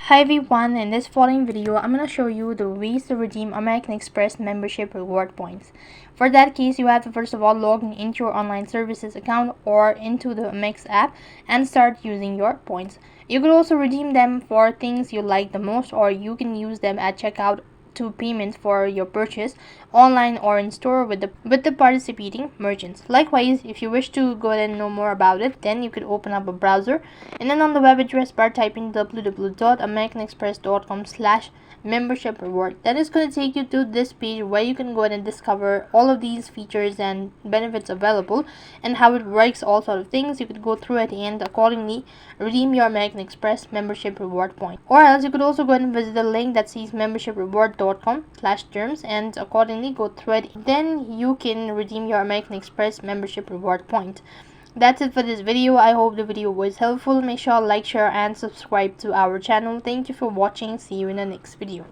Hi everyone, in this following video, I'm going to show you the ways to redeem American Express membership reward points. For that case, you have to first of all log into your online services account or into the Amex app and start using your points. You could also redeem them for things you like the most, or you can use them at checkout to payments for your purchase online or in store with the participating merchants. Likewise, if you wish to go ahead and know more about it, then you could open up a browser and then on the web address bar type in www.americanexpress.com/membership reward. That is going to take you to this page where you can go ahead and discover all of these features and benefits available and how it works, all sort of things. You could go through it and accordingly redeem your American Express membership reward point. Or else you could also go ahead and visit the link that says membershipreward.com/terms and accordingly go through it. Then you can redeem your American Express membership reward point. That's it for this video. I hope the video was helpful. Make sure to like, share and subscribe to our channel. Thank you for watching. See you in the next video.